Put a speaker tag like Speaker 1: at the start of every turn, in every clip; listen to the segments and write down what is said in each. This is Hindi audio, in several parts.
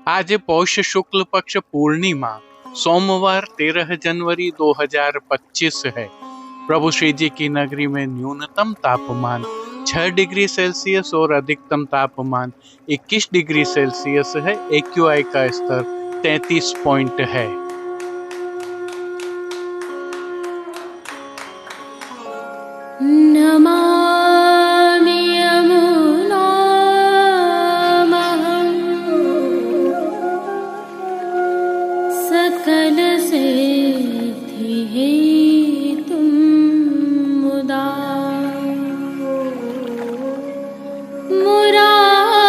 Speaker 1: आज पौष शुक्ल पक्ष पूर्णिमा सोमवार 13 जनवरी 2025 है। प्रभु श्री जी की नगरी में न्यूनतम तापमान 6 डिग्री सेल्सियस और अधिकतम तापमान 21 डिग्री सेल्सियस है। AQI का स्तर 33 पॉइंट है।
Speaker 2: नमामि यमुनामहं सकलसिद्धिहेतुं मुदा मुरारिपदपङ्कज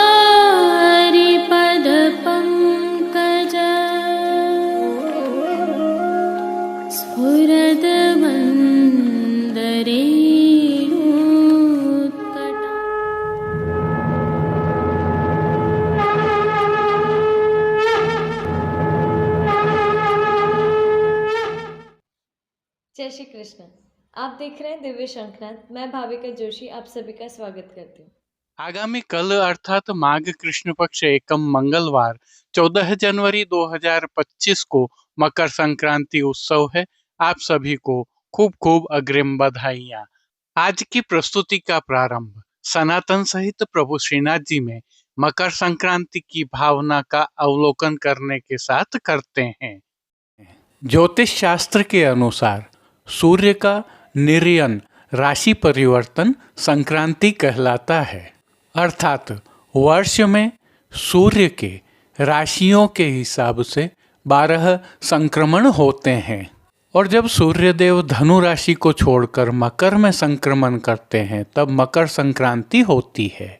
Speaker 2: स्फुरद्वन्दरे
Speaker 3: जय श्री कृष्ण। आप देख रहे हैं दिव्य शंखनाद। मैं भाविका जोशी आप सभी का स्वागत करती हूँ।
Speaker 1: आगामी कल अर्थात माघ कृष्ण पक्ष एकम मंगलवार 14 जनवरी 2025 को मकर संक्रांति उत्सव है। आप सभी को खूब खूब अग्रिम बधाइयाँ। आज की प्रस्तुति का प्रारंभ सनातन सहित प्रभु श्रीनाथ जी में मकर संक्रांति की भावना का अवलोकन करने के साथ करते हैं। ज्योतिष शास्त्र के अनुसार सूर्य का निर्यन राशि परिवर्तन संक्रांति कहलाता है, अर्थात वर्ष में सूर्य के राशियों के हिसाब से 12 संक्रमण होते हैं और जब सूर्यदेव धनु राशि को छोड़कर मकर में संक्रमण करते हैं तब मकर संक्रांति होती है।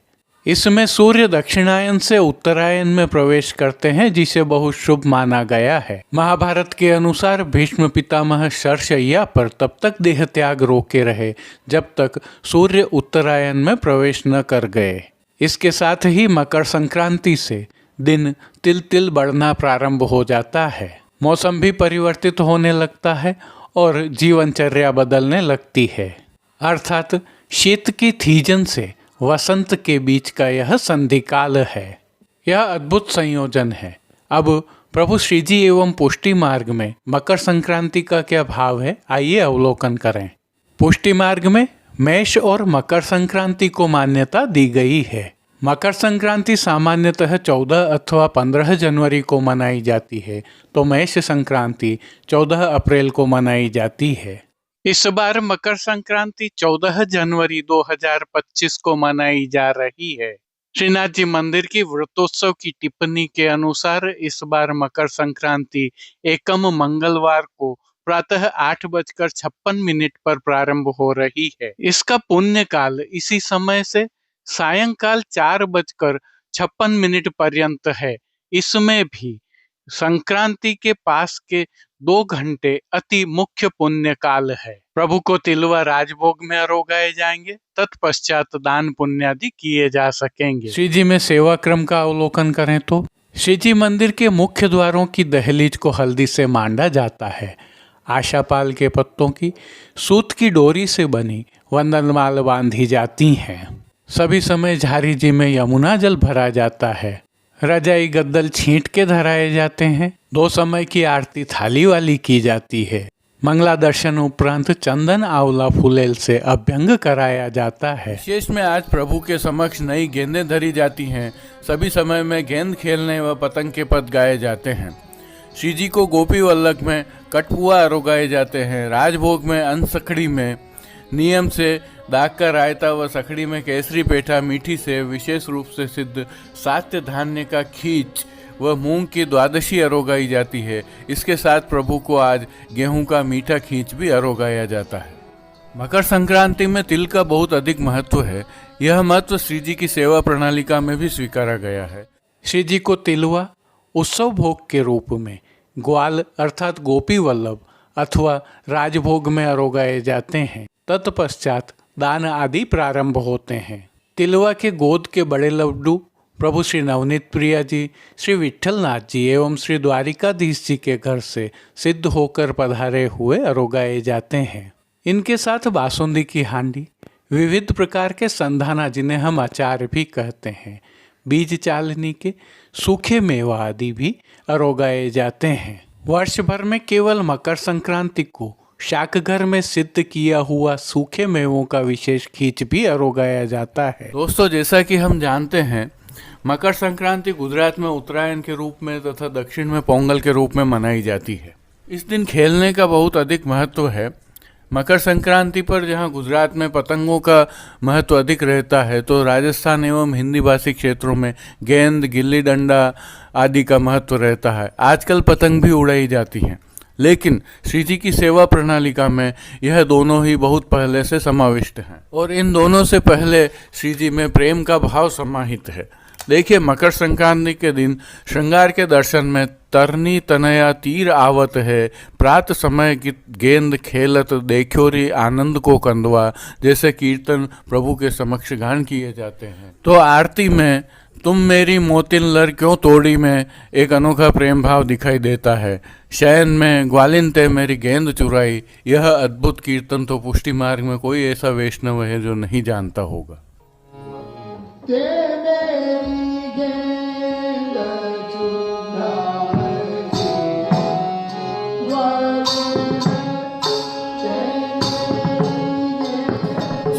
Speaker 1: इसमें सूर्य दक्षिणायन से उत्तरायण में प्रवेश करते हैं जिसे बहुत शुभ माना गया है। महाभारत के अनुसार भीष्म पितामह शरशय्या पर तब तक देह त्याग रोके रहे जब तक सूर्य उत्तरायण में प्रवेश न कर गए। इसके साथ ही मकर संक्रांति से दिन तिल तिल बढ़ना प्रारंभ हो जाता है। मौसम भी परिवर्तित होने लगता है और जीवनचर्या बदलने लगती है, अर्थात शीत की थीजन से वसंत के बीच का यह संधिकाल है। यह अद्भुत संयोजन है। अब प्रभु श्री जी एवं पुष्टि मार्ग में मकर संक्रांति का क्या भाव है, आइए अवलोकन करें। पुष्टि मार्ग में मेष और मकर संक्रांति को मान्यता दी गई है। मकर संक्रांति सामान्यतः 14 अथवा 15 जनवरी को मनाई जाती है तो मेष संक्रांति 14 अप्रैल को मनाई जाती है। इस बार मकर संक्रांति 14 जनवरी 2025 को मनाई जा रही है। श्रीनाथ जी मंदिर की व्रतोत्सव की टिप्पणी के अनुसार इस बार मकर संक्रांति एकम मंगलवार को प्रातः 8:56 पर प्रारंभ हो रही है। इसका पुण्य काल इसी समय से सायंकाल 4:56 पर्यंत है। इसमें भी संक्रांति के पास के 2 घंटे अति मुख्य पुण्य काल है। प्रभु को तिलवा राजभोग में अरोगाए जाएंगे, तत्पश्चात दान पुण्यादि किए जा सकेंगे। श्री जी में सेवा क्रम का अवलोकन करें तो श्री जी मंदिर के मुख्य द्वारों की दहलीज को हल्दी से मांडा जाता है। आशापाल के पत्तों की सूत की डोरी से बनी वंदनमाल बांधी जाती हैं। सभी समय झारी जी में यमुना जल भरा जाता है। रजाई गद्दल छींट के धराए जाते हैं। 2 समय की आरती थाली वाली की जाती है। मंगला दर्शन उपरांत चंदन आंवला फुलेल से अभ्यंग कराया जाता है। विशेष में आज प्रभु के समक्ष नई गेंदें धरी जाती हैं। सभी समय में गेंद खेलने व पतंग के पद गाए जाते हैं। श्री जी को गोपी वल्लभ में कठपुआ अरोगाए जाते हैं। राजभोग में अनसखड़ी में नियम से दाग का रायता व सखड़ी में केसरी पेठा मीठी से विशेष रूप से सिद्ध सात्य धान्य का खींच व मूंग की द्वादशी अरोगाई जाती है। इसके साथ प्रभु को आज गेहूं का मीठा खींच भी अरोगाया जाता है। मकर संक्रांति में तिल का बहुत अधिक महत्व है। यह महत्व श्री जी की सेवा प्रणालिका में भी स्वीकारा गया है। श्री जी को तिलवा उत्सव भोग के रूप में ग्वाल अर्थात गोपी वल्लभ अथवा राजभोग में अरोगाए जाते हैं। तत्पश्चात दान आदि प्रारंभ होते हैं। तिलवा के गोद के बड़े लड्डू प्रभु श्री नवनीत प्रिया जी, श्री विठल नाथ जी एवं श्री द्वारिकाधीश जी के घर से सिद्ध होकर पधारे हुए अरोगाए जाते हैं। इनके साथ बासुंदी की हांडी, विविध प्रकार के संधाना जिन्हें हम अचार भी कहते हैं, बीज चालनी के, सूखे मेवा आदि भी अरोगाए जाते हैं। वर्ष भर में केवल मकर संक्रांति को शाकघर में सिद्ध किया हुआ सूखे मेवों का विशेष खींच भी अरोगाया जाता है। दोस्तों, जैसा कि हम जानते हैं, मकर संक्रांति गुजरात में उत्तरायण के रूप में तथा दक्षिण में पोंगल के रूप में मनाई जाती है। इस दिन खेलने का बहुत अधिक महत्व है। मकर संक्रांति पर जहां गुजरात में पतंगों का महत्व अधिक रहता है, तो राजस्थान एवं हिंदी भाषी क्षेत्रों में गेंद, गिल्ली डंडा आदि का महत्व रहता है। आजकल पतंग भी उड़ाई जाती हैं, लेकिन श्री जी की सेवा प्रणालिका में यह दोनों ही बहुत पहले से समाविष्ट हैं और इन दोनों से पहले श्री जी में प्रेम का भाव समाहित है। देखिए, मकर संक्रांति के दिन श्रृंगार के दर्शन में तरनी तनया तीर आवत है, प्रात समय गेंद खेलत देखो रे आनंद को कंदवा जैसे कीर्तन प्रभु के समक्ष गान किए जाते हैं। तो आरती में तुम मेरी मोतिन लर क्यों तोड़ी में एक अनोखा प्रेम भाव दिखाई देता है। शयन में ग्वालिन ते मेरी गेंद चुराई, यह अद्भुत कीर्तन तो पुष्टि मार्ग में कोई ऐसा वैष्णव है जो नहीं जानता होगा।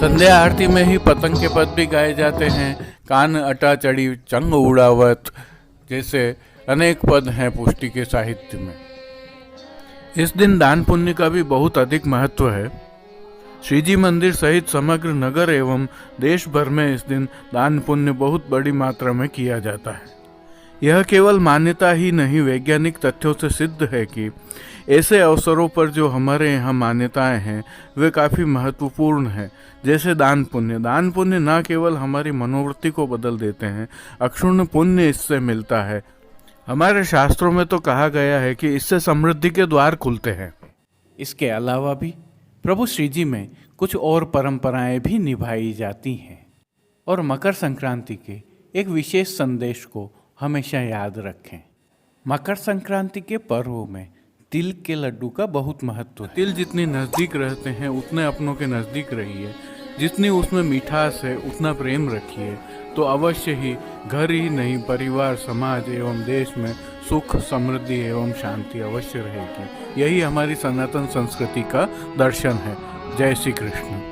Speaker 1: संध्या आरती में ही पतंग के पद भी गाए जाते हैं। कान अटा चढ़ी चंग उड़ावत जैसे अनेक पद हैं पुष्टि के साहित्य में। इस दिन दान पुण्य का भी बहुत अधिक महत्व है। श्रीजी मंदिर सहित समग्र नगर एवं देश भर में इस दिन दान पुण्य बहुत बड़ी मात्रा में किया जाता है। यह केवल मान्यता ही नहीं, वैज्ञानिक तथ्यों से सिद्ध है कि ऐसे अवसरों पर जो हमारे यहाँ मान्यताएं हैं वे काफ़ी महत्वपूर्ण हैं। जैसे दान पुण्य न केवल हमारी मनोवृत्ति को बदल देते हैं, अक्षुण्ण पुण्य इससे मिलता है। हमारे शास्त्रों में तो कहा गया है कि इससे समृद्धि के द्वार खुलते हैं। इसके अलावा भी प्रभु श्रीजी में कुछ और परंपराएं भी निभाई जाती हैं और मकर संक्रांति के एक विशेष संदेश को हमेशा याद रखें। मकर संक्रांति के पर्व में तिल के लड्डू का बहुत महत्व है। तिल जितनी नज़दीक रहते हैं उतने अपनों के नज़दीक रहिए, जितनी उसमें मिठास है उतना प्रेम रखिए, तो अवश्य ही घर ही नहीं परिवार, समाज एवं देश में सुख, समृद्धि एवं शांति अवश्य रहेगी। यही हमारी सनातन संस्कृति का दर्शन है। जय श्री कृष्ण।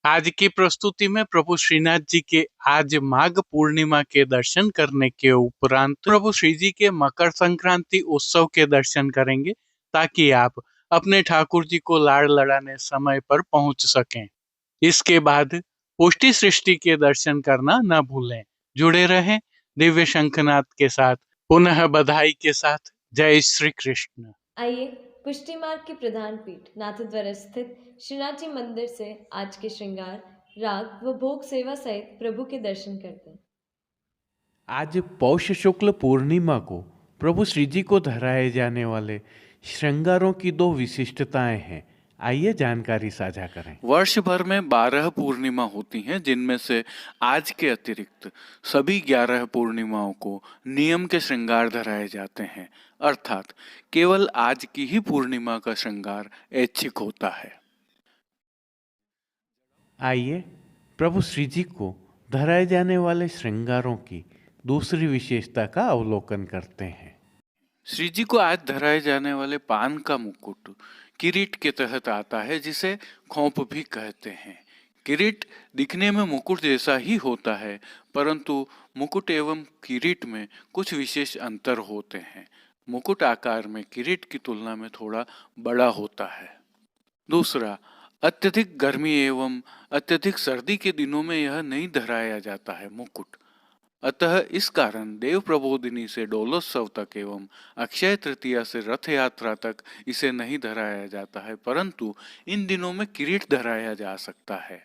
Speaker 1: आज की प्रस्तुति में प्रभु श्रीनाथ जी के आज माघ पूर्णिमा के दर्शन करने के उपरांत प्रभु श्री जी के मकर संक्रांति उत्सव के दर्शन करेंगे, ताकि आप अपने ठाकुर जी को लाड़ लड़ाने समय पर पहुंच सकें। इसके बाद पुष्टि सृष्टि के दर्शन करना न भूलें। जुड़े रहें दिव्य शंखनाद के साथ। पुनः बधाई के साथ जय श्री कृष्ण।
Speaker 3: आइए पुष्टि मार्ग की प्रधान पीठ नाथद्वारा स्थित श्रीनाथ जी मंदिर से आज के श्रृंगार, राग व भोग सेवा सहित प्रभु के दर्शन करते हैं।
Speaker 1: आज पौष शुक्ल पूर्णिमा को प्रभु श्री जी को धराए जाने वाले श्रृंगारों की दो विशिष्टताएं हैं। आइए जानकारी साझा करें। वर्ष भर में 12 पूर्णिमा होती हैं, जिनमें से आज के अतिरिक्त सभी 11 पूर्णिमाओं को नियम के श्रृंगार धराए जाते हैं, अर्थात केवल आज की ही पूर्णिमा का श्रृंगार ऐच्छिक होता है। आइए प्रभु श्री जी को धराए जाने वाले श्रृंगारों की दूसरी विशेषता का अवलोकन करते हैं। श्री जी को आज धराए जाने वाले पान का मुकुट किरीट के तहत आता है, जिसे खोप भी कहते हैं। किरीट दिखने में मुकुट जैसा ही होता है, परंतु मुकुट एवं किरीट में कुछ विशेष अंतर होते हैं। मुकुट आकार में किरीट की तुलना में थोड़ा बड़ा होता है। दूसरा, अत्यधिक गर्मी एवं अत्यधिक सर्दी के दिनों में यह नहीं धराया जाता है मुकुट। अतः इस कारण देव प्रबोधिनी से डोलोत्सव तक एवं अक्षय तृतीया से रथ यात्रा तक इसे नहीं धराया जाता है, परंतु इन दिनों में किरीट धराया जा सकता है।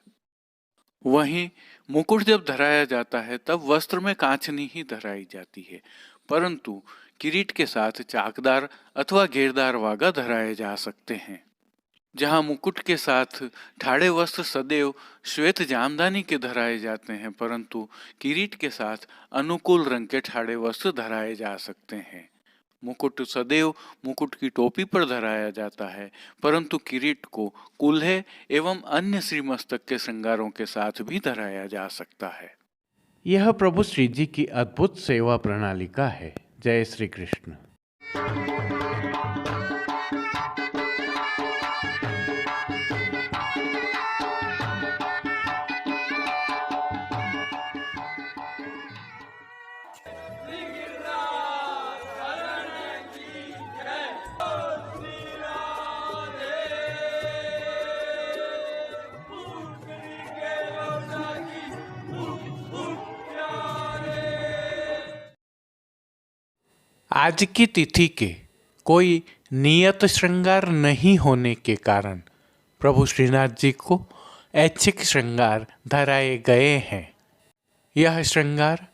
Speaker 1: वहीं मुकुट जब धराया जाता है तब वस्त्र में कांचनी ही धराई जाती है, परंतु किरीट के साथ चाकदार अथवा घेरदार वागा धराए जा सकते हैं। जहाँ मुकुट के साथ ठाड़े वस्त्र सदैव श्वेत जामदानी के धराए जाते हैं, परंतु किरीट के साथ अनुकूल रंग के ठाड़े वस्त्र धराए जा सकते हैं। मुकुट सदैव मुकुट की टोपी पर धराया जाता है, परंतु किरीट को कूल्हे एवं अन्य श्रीमस्तक के श्रृंगारों के साथ भी धराया जा सकता है। यह प्रभु श्री जी की अद्भुत सेवा प्रणालिका है। जय श्री कृष्ण। आज की तिथि के कोई नियत श्रृंगार नहीं होने के कारण प्रभु श्रीनाथ जी को ऐच्छिक श्रृंगार धराए गए हैं। यह श्रृंगार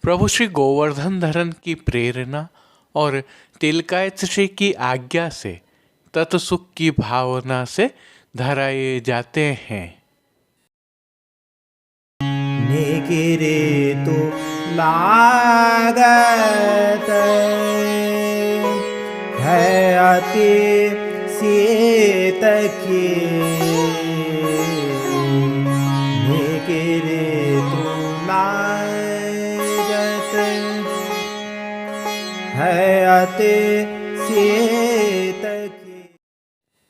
Speaker 1: प्रभु श्री गोवर्धन धरन की प्रेरणा और तिलकायत श्री की आज्ञा से तत्सुख की भावना से धराए जाते हैं।
Speaker 4: निगिरे तो लागत है अति सीत की, निगिरे तो लागत है अति सीत की।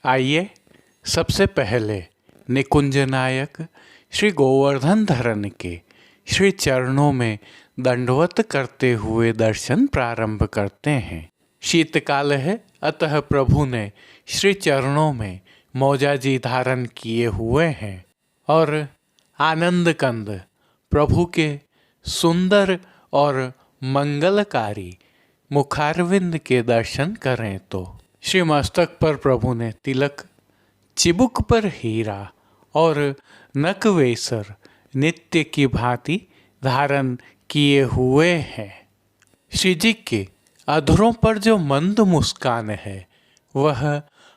Speaker 1: आइए सबसे पहले निकुंज नायक श्री गोवर्धन धरन के श्री चरणों में दंडवत करते हुए दर्शन प्रारंभ करते हैं। शीतकाल है, अतः प्रभु ने श्री चरणों में मौजाजी धारण किए हुए हैं और आनंद कंद प्रभु के सुंदर और मंगलकारी मुखारविंद के दर्शन करें तो श्री मस्तक पर प्रभु ने तिलक, चिबुक पर हीरा और नकवेसर नित्य की भांति धारण किए हुए हैं। श्री जी के अधरों पर जो मंद मुस्कान है वह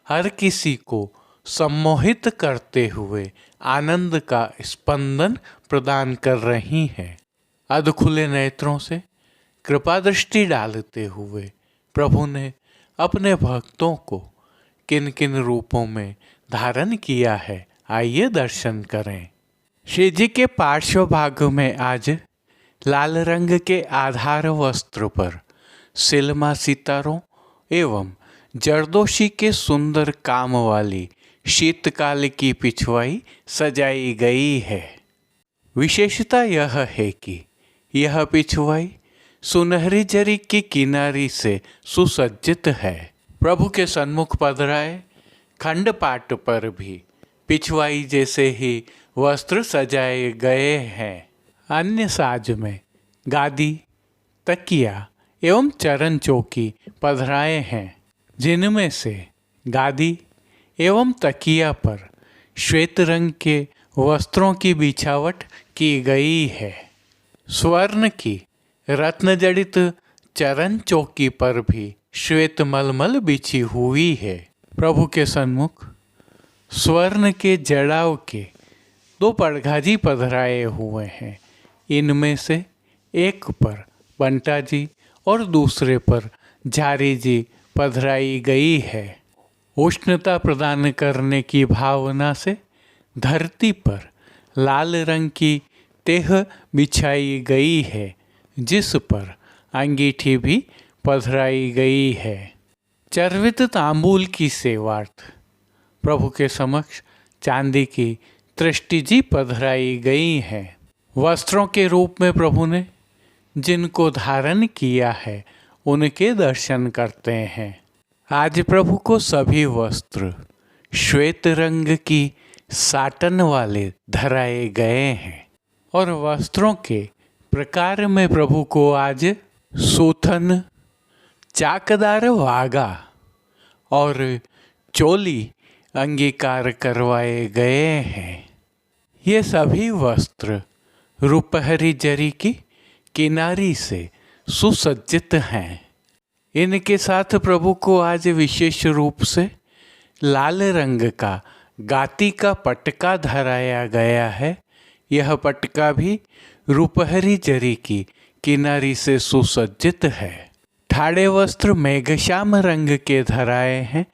Speaker 1: हर किसी को सम्मोहित करते हुए आनंद का स्पंदन प्रदान कर रही हैं। अधखुले नेत्रों से कृपा दृष्टि डालते हुए प्रभु ने अपने भक्तों को किन किन रूपों में धारण किया है, आइए दर्शन करें। श्री जी के पार्श्व भाग में आज लाल रंग के आधार वस्त्र पर सिलमा सितारों एवं जरदोशी के सुंदर काम वाली शीतकाल की पिछवाई सजाई गई है। विशेषता यह है कि यह पिछवाई सुनहरी जरी की किनारी से सुसज्जित है। प्रभु के सन्मुख पधराए खंडपाट पर भी पिछवाई जैसे ही वस्त्र सजाए गए हैं। अन्य साज में गादी, तकिया एवं चरण चौकी पधराए हैं, जिनमें से गादी एवं तकिया पर श्वेत रंग के वस्त्रों की बिछावट की गई है। स्वर्ण की रत्न जड़ित चरण चौकी पर भी श्वेत मलमल बिछी हुई है। प्रभु के सन्मुख स्वर्ण के जड़ाव के 2 पड़घाजी पधराए हुए हैं। इनमें से एक पर बंटा जी और दूसरे पर झारी जी पधराई गई है। उष्णता प्रदान करने की भावना से धरती पर लाल रंग की तेह बिछाई गई है, जिस पर अंगीठी भी पधराई गई है। चर्वित तांबूल की सेवार्थ प्रभु के समक्ष चांदी की तृष्टि जी पधराई गई है। वस्त्रों के रूप में प्रभु ने जिनको धारण किया है उनके दर्शन करते हैं। आज प्रभु को सभी वस्त्र श्वेत रंग की साटन वाले धराए गए हैं और वस्त्रों के प्रकार में प्रभु को आज सूथन, चाकदार वागा और चोली अंगीकार करवाए गए हैं। ये सभी वस्त्र रुपहरी जरी की किनारी से सुसज्जित हैं। इनके साथ प्रभु को आज विशेष रूप से लाल रंग का गाती का पटका धराया गया है। यह पटका भी रुपहरी जरी की किनारी से सुसज्जित है। ठाड़े वस्त्र मेघश्याम रंग के धराए हैं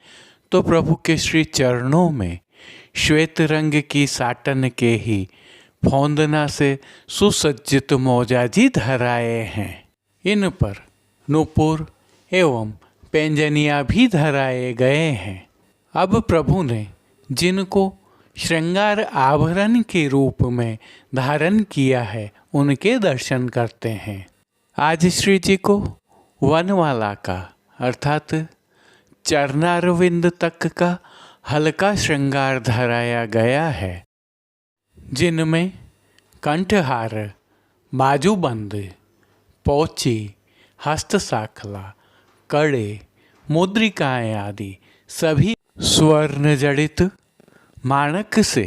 Speaker 1: तो प्रभु के श्री चरणों में श्वेत रंग की साटन के ही फौंदना से सुसज्जित मौजाजी धराए हैं। इन पर नूपुर एवं पैंजनियाँ भी धराए गए हैं। अब प्रभु ने जिनको श्रृंगार आभरण के रूप में धारण किया है उनके दर्शन करते हैं। आज श्री जी को वनमाला का अर्थात चरणारविंद तक का हल्का श्रृंगार धराया गया है, जिनमें कंठहार, बाजूबंद, पोची, हस्तसाखला, कड़े, मुद्रिकाएं आदि सभी स्वर्ण जड़ित माणक से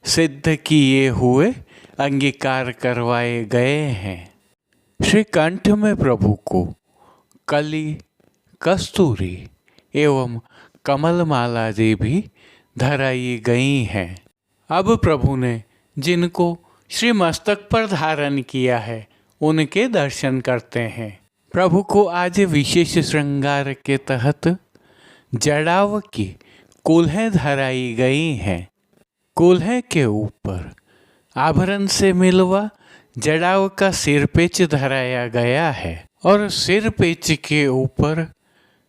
Speaker 1: सिद्ध किए हुए अंगीकार करवाए गए हैं। श्री कंठ में प्रभु को कली, कस्तूरी एवं कमलमाला जी भी धराई गई हैं। अब प्रभु ने जिनको श्री मस्तक पर धारण किया है उनके दर्शन करते हैं। प्रभु को आज विशेष श्रृंगार के तहत जड़ाव की कुल्हें धराई गई हैं। कुल्हे के ऊपर आभरण से मिलवा जड़ाव का सिरपेच धराया गया है और सिरपेच के ऊपर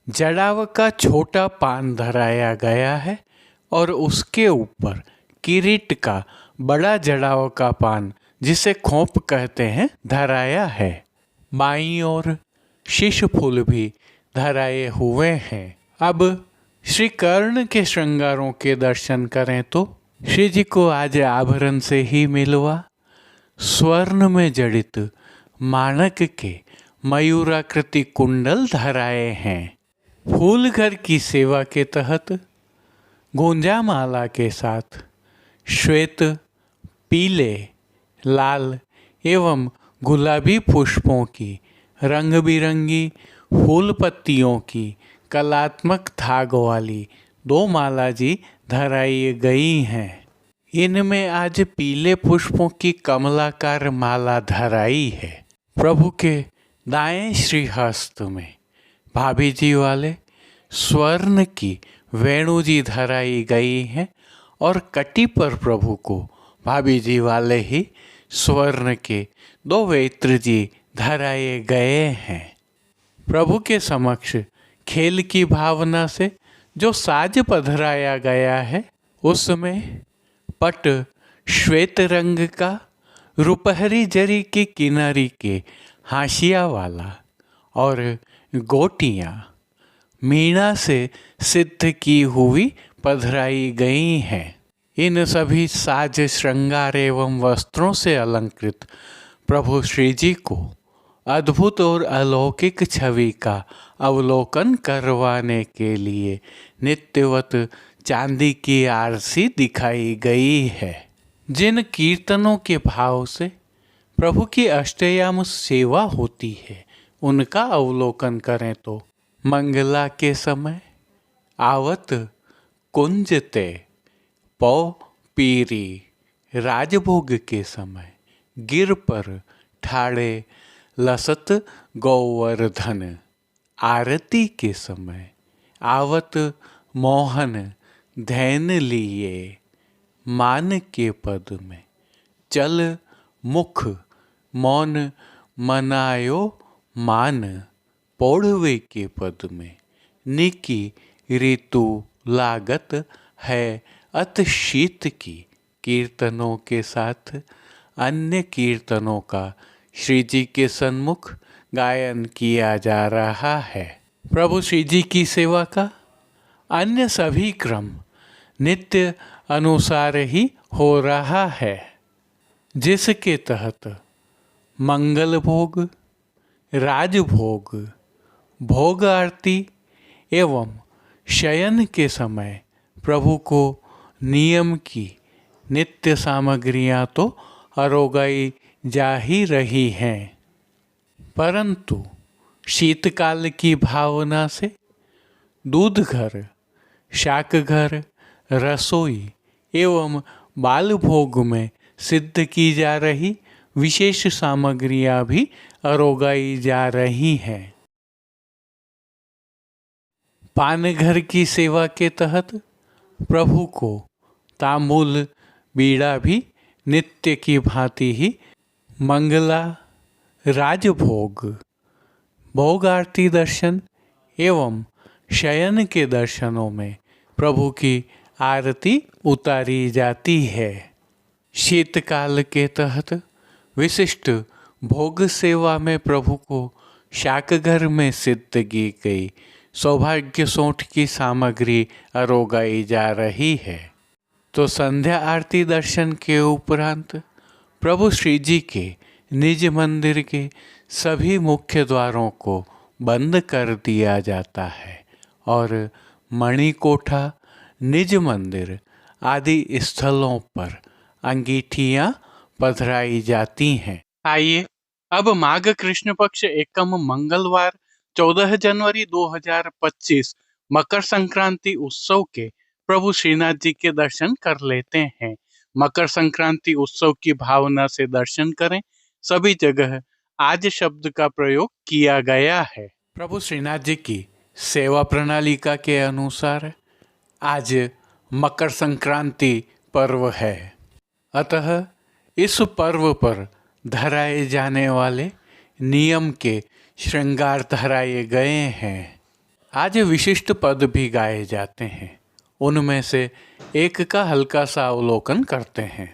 Speaker 1: जड़ाव का छोटा पान धराया गया है और उसके ऊपर किरीट का बड़ा जड़ाव का पान, जिसे खोप कहते हैं, धराया है। बाईं ओर शीश फूल भी धराए हुए हैं। अब श्री कर्ण के श्रृंगारों के दर्शन करें तो श्री जी को आज आभरण से ही मिलवा स्वर्ण में जड़ित माणक के मयूराकृति कुंडल धराए हैं। फूल घर की सेवा के तहत गुंजा माला के साथ श्वेत, पीले, लाल एवं गुलाबी पुष्पों की रंग बिरंगी फूल पत्तियों की कलात्मक थाग वाली 2 माला जी धराई गई हैं। इनमें आज पीले पुष्पों की कमलाकार माला धराई है। प्रभु के दाएं श्रीहस्त में भाभी जी वाले स्वर्ण की वेणु जी धराई गई हैं और कटी पर प्रभु को भाभी जी वाले ही स्वर्ण के 2 वेत्र जी धराए गए हैं। प्रभु के समक्ष खेल की भावना से जो साज पधराया गया है उसमें पट श्वेत रंग का रुपहरी जरी की किनारी के हाशिया वाला और गोटियाँ मीणा से सिद्ध की हुई पधराई गई हैं। इन सभी साज, श्रृंगार एवं वस्त्रों से अलंकृत प्रभु श्री जी को अद्भुत और अलौकिक छवि का अवलोकन करवाने के लिए नित्यवत चांदी की आरसी दिखाई गई है। जिन कीर्तनों के भाव से प्रभु की अष्टयाम सेवा होती है उनका अवलोकन करें तो मंगला के समय आवत कुंजते पौ पीरी, राजभोग के समय गिर पर ठाड़े लसत गौवर्धन, आरती के समय आवत मोहन धैन लिए, मान के पद में चल मुख मौन मनायो मान, पौढ़वे के पद में निकी ऋतु लागत है अत शीत की। कीर्तनों के साथ अन्य कीर्तनों का श्री जी के सन्मुख गायन किया जा रहा है। प्रभु श्री जी की सेवा का अन्य सभी क्रम नित्य अनुसार ही हो रहा है, जिसके तहत मंगल भोग, राजभोग, भोग आरती एवं शयन के समय प्रभु को नियम की नित्य सामग्रियां तो अरोगाई जा ही रही हैं, परंतु शीतकाल की भावना से दूध घर, शाक घर, रसोई एवं बाल भोग में सिद्ध की जा रही विशेष सामग्रियां भी अरोगाई जा रही हैं। पान घर की सेवा के तहत प्रभु को तांबूल बीड़ा भी नित्य की भांति ही मंगला राजभोग, भोग आरती दर्शन एवं शयन के दर्शनों में प्रभु की आरती उतारी जाती है। शीतकाल के तहत विशिष्ट भोग सेवा में प्रभु को शाकघर में सिद्ध की गई सौभाग्य सोंठ की सामग्री अरोगाई जा रही है। तो संध्या आरती दर्शन के उपरांत प्रभु श्री जी के निज मंदिर के सभी मुख्य द्वारों को बंद कर दिया जाता है और मणिकोठा, निज मंदिर आदि स्थलों पर अंगीठियां पधराई जाती हैं। आइए अब माघ कृष्ण पक्ष एकम मंगलवार 14 जनवरी 2025 मकर संक्रांति उत्सव के प्रभु श्रीनाथ जी के दर्शन कर लेते हैं। मकर संक्रांति उत्सव की भावना से दर्शन करें। सभी जगह आज शब्द का प्रयोग किया गया है। प्रभु श्रीनाथ जी की सेवा प्रणालिका के अनुसार आज मकर संक्रांति पर्व है, अतः इस पर्व पर धराए जाने वाले नियम के श्रृंगार धराए गए हैं। आज विशिष्ट पद भी गाए जाते हैं, उनमें से एक का हल्का सा अवलोकन करते हैं।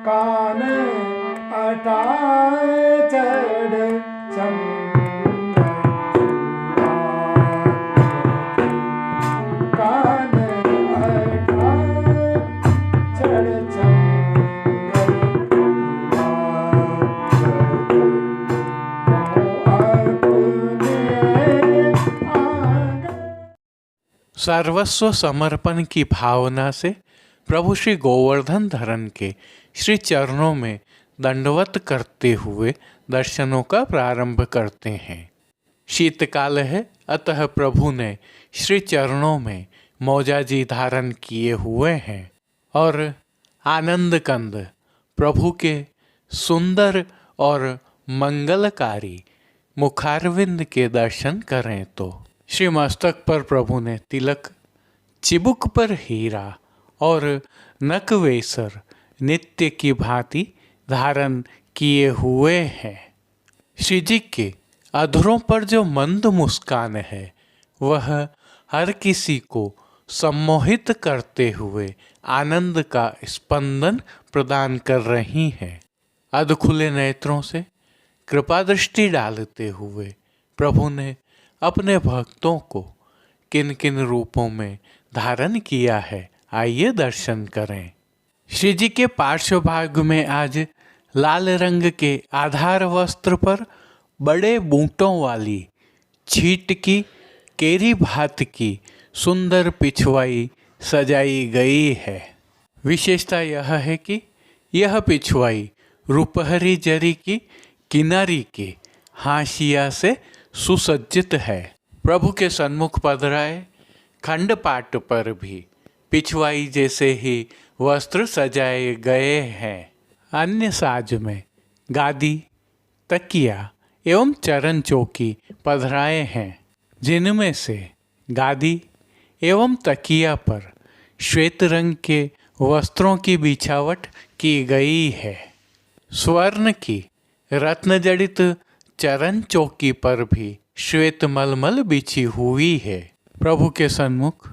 Speaker 4: कान अटाए चढ़ कान अटाए चढ़
Speaker 1: सर्वस्व समर्पण की भावना से प्रभु श्री गोवर्धन धरन के श्री चरणों में दंडवत करते हुए दर्शनों का प्रारंभ करते हैं। शीतकाल है, अतः प्रभु ने श्री चरणों में मौजाजी धारण किए हुए हैं और आनंद कंद प्रभु के सुंदर और मंगलकारी मुखारविंद के दर्शन करें तो श्री मस्तक पर प्रभु ने तिलक, चिबुक पर हीरा और नकवेसर नित्य की भांति धारण किए हुए हैं। श्री जी के अधरों पर जो मंद मुस्कान है वह हर किसी को सम्मोहित करते हुए आनंद का स्पंदन प्रदान कर रही हैं। अधखुले नेत्रों से कृपा दृष्टि डालते हुए प्रभु ने अपने भक्तों को किन किन रूपों में धारण किया है, आइए दर्शन करें। श्री जी के पार्श्व भाग में आज लाल रंग के आधार वस्त्र पर बड़े बूंटों वाली छीट की केरी भात की सुंदर पिछवाई सजाई गई है। विशेषता यह है कि यह पिछवाई रुपहरी जरी की किनारी के हाशिया से सुसज्जित है। प्रभु के सन्मुख पधराए खंडपाट पर भी पिछवाई जैसे ही वस्त्र सजाए गए हैं। अन्य साज में गादी, तकिया एवं चरण चौकी पधराए हैं, जिनमें से गादी एवं तकिया पर श्वेत रंग के वस्त्रों की बिछावट की गई है। स्वर्ण की रत्न जड़ित चरण चौकी पर भी श्वेत मलमल बिछी हुई है। प्रभु के सन्मुख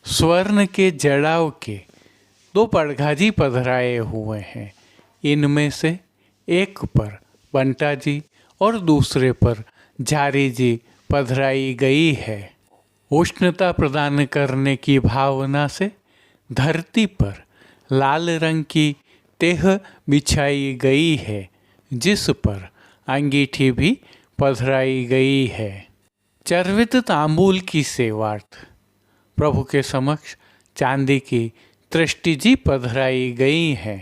Speaker 1: स्वर्ण के जड़ाव के 2 पड़घाजी पधराए हुए हैं। इनमें से एक पर बंटा जी और दूसरे पर झारी जी पधराई गई है। उष्णता प्रदान करने की भावना से धरती पर लाल रंग की तेह बिछाई गई है, जिस पर अंगीठी भी पधराई गई है। चर्वित तांबूल की सेवार्थ प्रभु के समक्ष चांदी की तृष्टि जी पधराई गई है।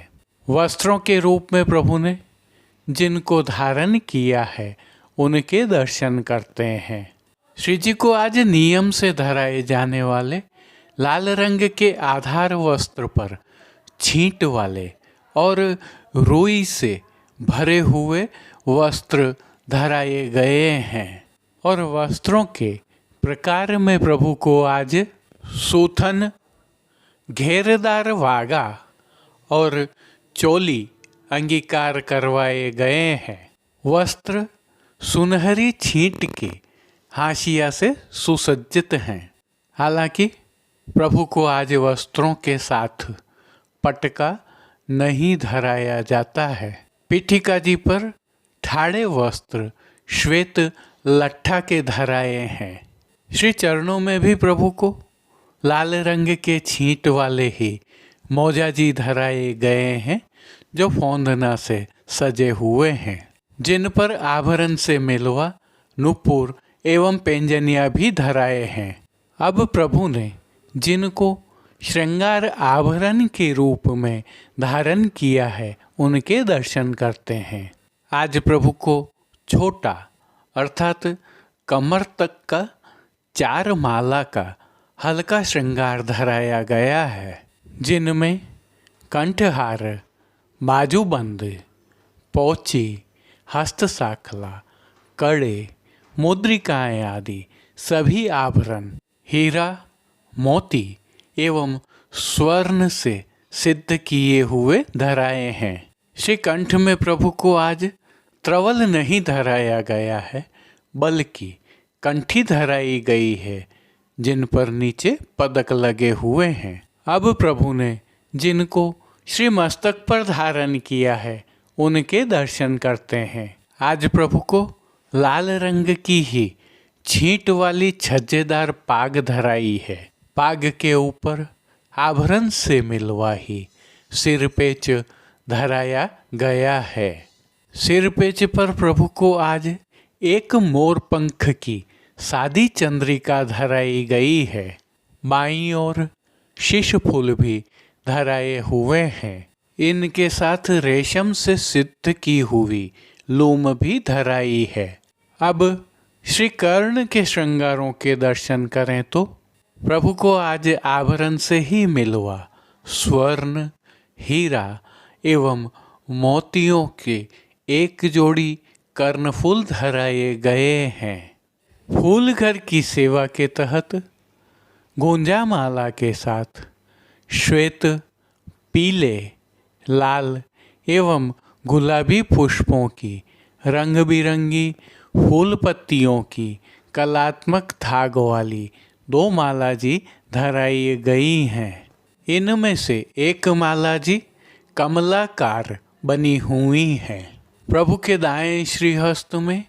Speaker 1: वस्त्रों के रूप में प्रभु ने जिनको धारण किया है उनके दर्शन करते हैं। श्री जी को आज नियम से धराए जाने वाले लाल रंग के आधार वस्त्र पर छींट वाले और रुई से भरे हुए वस्त्र धराए गए हैं और वस्त्रों के प्रकार में प्रभु को आज सूथन, घेरदार वागा और चोली अंगीकार करवाए गए हैं। वस्त्र सुनहरी छींट के हाशिया से सुसज्जित हैं। हालांकि प्रभु को आज वस्त्रों के साथ पटका नहीं धराया जाता है। पीठिका जी पर ठाड़े वस्त्र श्वेत लट्ठा के धराए हैं। श्री चरणों में भी प्रभु को लाल रंग के छींट वाले ही मौजा जी धराए गए हैं, जो फौंदना से सजे हुए हैं, जिन पर आभरण से मिलवा नुपुर एवं पेंजनिया भी धराए हैं। अब प्रभु ने जिनको श्रृंगार आभरण के रूप में धारण किया है, उनके दर्शन करते हैं। आज प्रभु को छोटा अर्थात कमर तक का 4 माला का हल्का श्रृंगार धराया गया है, जिनमें कंठहार, बाजूबंद, पोची, हस्तसाखला, कड़े, मुद्रिकाएं आदि सभी आभरण हीरा, मोती एवं स्वर्ण से सिद्ध किए हुए धराए हैं। श्री कंठ में प्रभु को आज त्रवल नहीं धराया गया है, बल्कि कंठी धराई गई है, जिन पर नीचे पदक लगे हुए हैं। अब प्रभु ने जिनको श्री मस्तक पर धारण किया है, उनके दर्शन करते हैं। आज प्रभु को लाल रंग की ही छींट वाली छज्जेदार पाग धराई है। पाग के ऊपर आभरण से मिलवा ही सिरपेच धराया गया है। सिरपेच पर प्रभु को आज एक मोर पंख की सादी चंद्रिका धराई गई है। बाईं ओर शीश फूल भी धराए हुए हैं। इनके साथ रेशम से सिद्ध की हुई लूम भी धराई है। अब श्री कर्ण के श्रृंगारों के दर्शन करें तो प्रभु को आज आभरण से ही मिलवा स्वर्ण, हीरा एवं मोतियों के एक जोड़ी कर्णफूल धराए गए हैं। फूल घर की सेवा के तहत गुंजा माला के साथ श्वेत, पीले, लाल एवं गुलाबी पुष्पों की रंग बिरंगी फूल पत्तियों की कलात्मक धाग वाली 2 माला जी धराई गई हैं। इनमें से एक माला जी कमलाकार बनी हुई है। प्रभु के दाएं श्रीहस्त में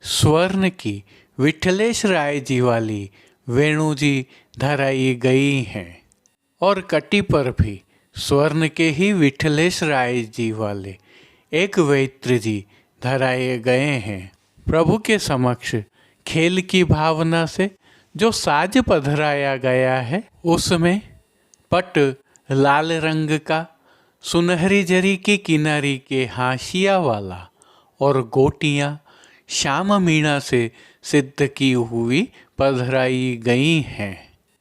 Speaker 1: स्वर्ण की विठलेश राय जी वाली वेणु जी धराई गई हैं और कटी पर भी स्वर्ण के ही विठलेश राय जी वाले एक वैत्र जी धराए गए हैं। प्रभु के समक्ष खेल की भावना से जो साज पधराया गया है, उसमें पट लाल रंग का सुनहरी जरी की किनारी के हाशिया वाला और गोटियां श्याम मीणा से सिद्ध की हुई पधराई गई हैं।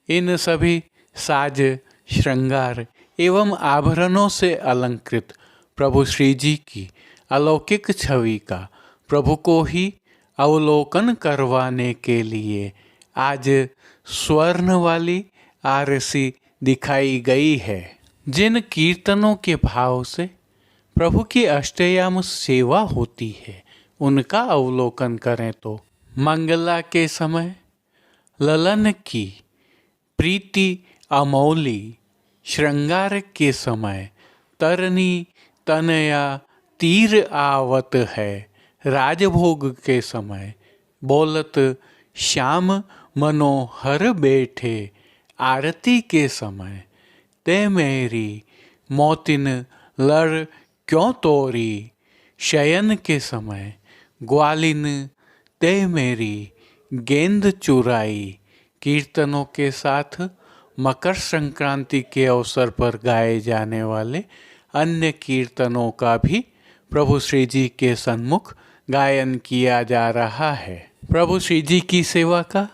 Speaker 1: इन सभी साज, श्रृंगार एवं आभरणों से अलंकृत प्रभु श्री जी की अलौकिक छवि का प्रभु को ही अवलोकन करवाने के लिए आज स्वर्ण वाली आरसी दिखाई गई है। जिन कीर्तनों के भाव से प्रभु की अष्टयाम सेवा होती है, उनका अवलोकन करें तो मंगला के समय ललन की प्रीति अमौली, श्रृंगार के समय तरनी तनया तीर आवत है, राजभोग के समय बोलत श्याम मनोहर बैठे, आरती के समय ते मेरी मोतिन लड़ क्यों तोरी, शयन के समय ग्वालिन ते मेरी गेंद चुराई। कीर्तनों के साथ मकर संक्रांति के अवसर पर गाए जाने वाले अन्य कीर्तनों का भी प्रभु श्री जी के सन्मुख गायन किया जा रहा है। प्रभु श्री जी की सेवा का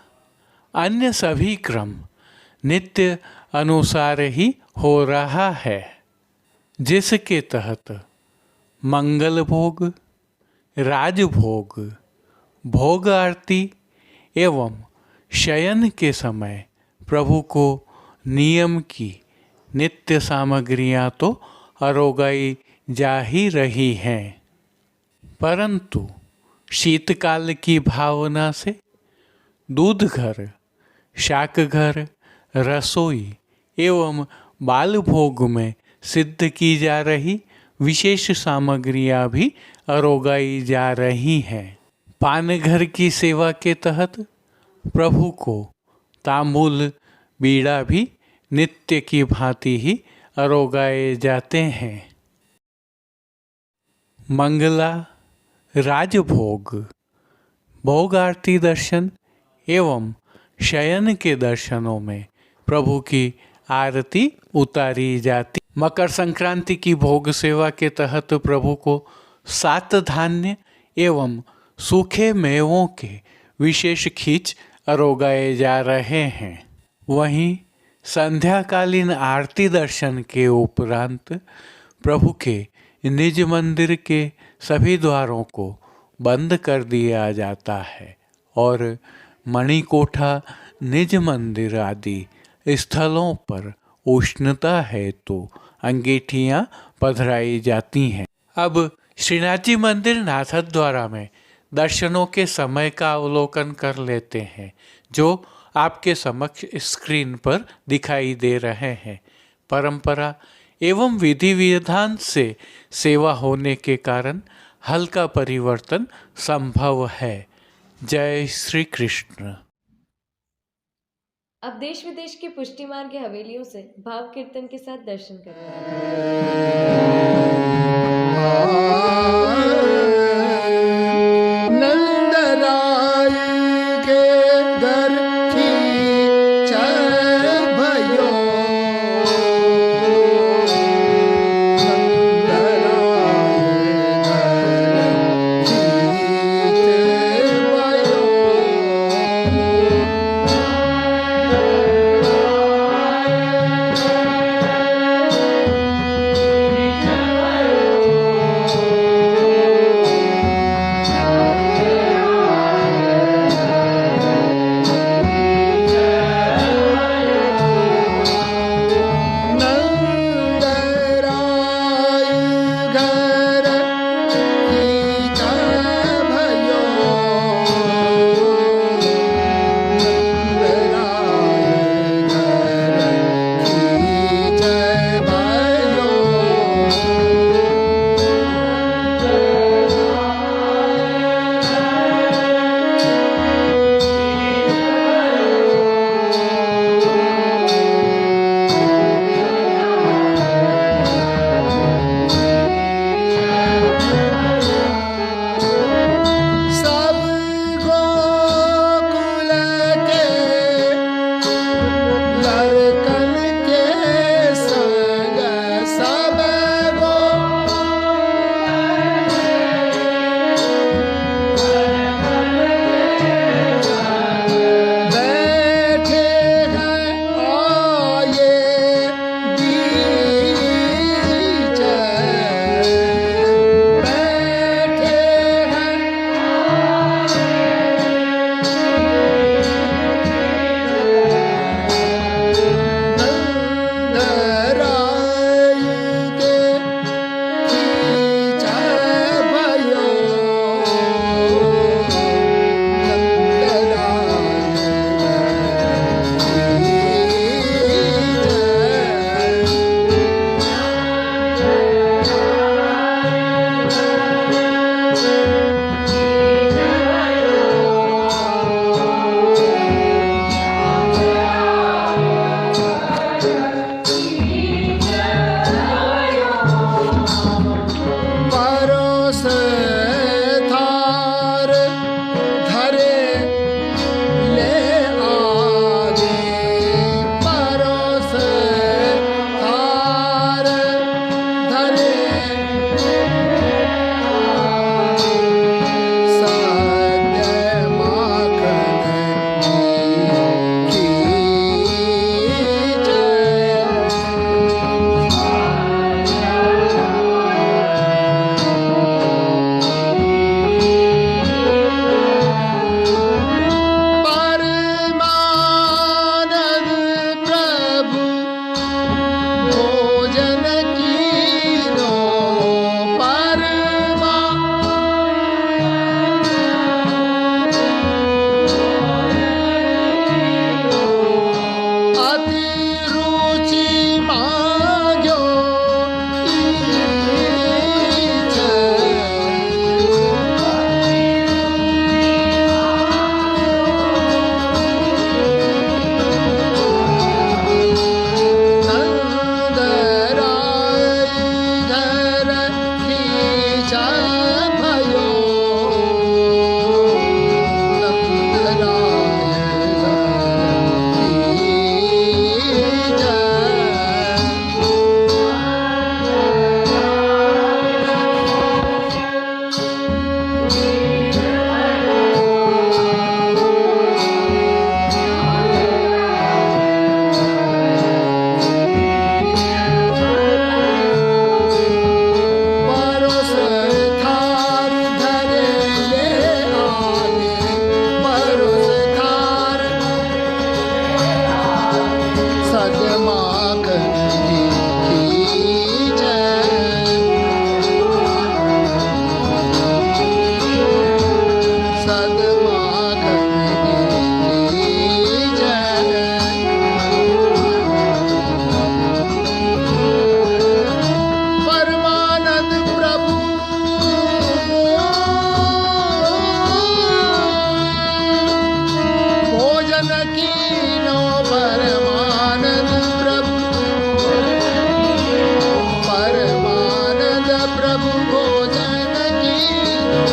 Speaker 1: अन्य सभी क्रम नित्य अनुसार ही हो रहा है, जिसके तहत मंगल भोग, राजभोग, भोग आरती एवं शयन के समय प्रभु को नियम की नित्य सामग्रियां तो अरोगाई जा ही रही हैं। परंतु शीतकाल की भावना से दूध घर, शाक घर, रसोई एवं बाल भोग में सिद्ध की जा रही विशेष सामग्रियां भी अरोगाई जा रही हैं। पान घर की सेवा के तहत प्रभु को तांबूल बीड़ा भी नित्य की भांति ही अरोगाए जाते हैं। मंगला राजभोग, भोग आरती दर्शन एवं शयन के दर्शनों में प्रभु की आरती उतारी जाती। मकर संक्रांति की भोग सेवा के तहत प्रभु को 7 धान्य एवं सूखे मेवों के विशेष खींच अरोगाए जा रहे हैं। वहीं संध्याकालीन आरती दर्शन के उपरांत प्रभु के निज मंदिर के सभी द्वारों को बंद कर दिया जाता है और मणिकोठा, निज मंदिर आदि स्थलों पर उष्णता है तो अंगीठियां पधराई जाती हैं। अब श्रीनाथ जी मंदिर नाथद्वारा में दर्शनों के समय का अवलोकन कर लेते हैं, जो आपके समक्ष स्क्रीन पर दिखाई दे रहे हैं। परंपरा एवं विधि विधान से सेवा होने के कारण हल्का परिवर्तन संभव है। जय श्री कृष्ण।
Speaker 3: अब देश विदेश की पुष्टि मार्ग की हवेलियों से भाव कीर्तन के साथ दर्शन करें।
Speaker 4: नंदराय के घर चल भयो, शरद माखन की जय। परमानंद प्रभु भोजन कीनो, परमानंद प्रभु, परमानंद प्रभु भोजन कीनो।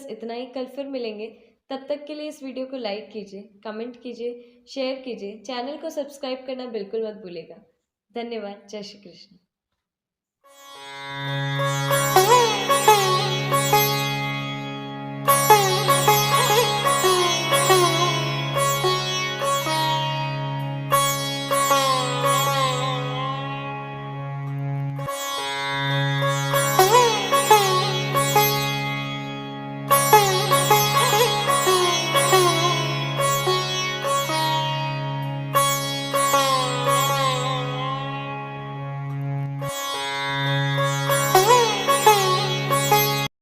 Speaker 3: इतना ही। कल फिर मिलेंगे। तब तक के लिए इस वीडियो को लाइक कीजिए, कमेंट कीजिए, शेयर कीजिए, चैनल को सब्सक्राइब करना बिल्कुल मत भूलिएगा। धन्यवाद। जय श्री कृष्ण।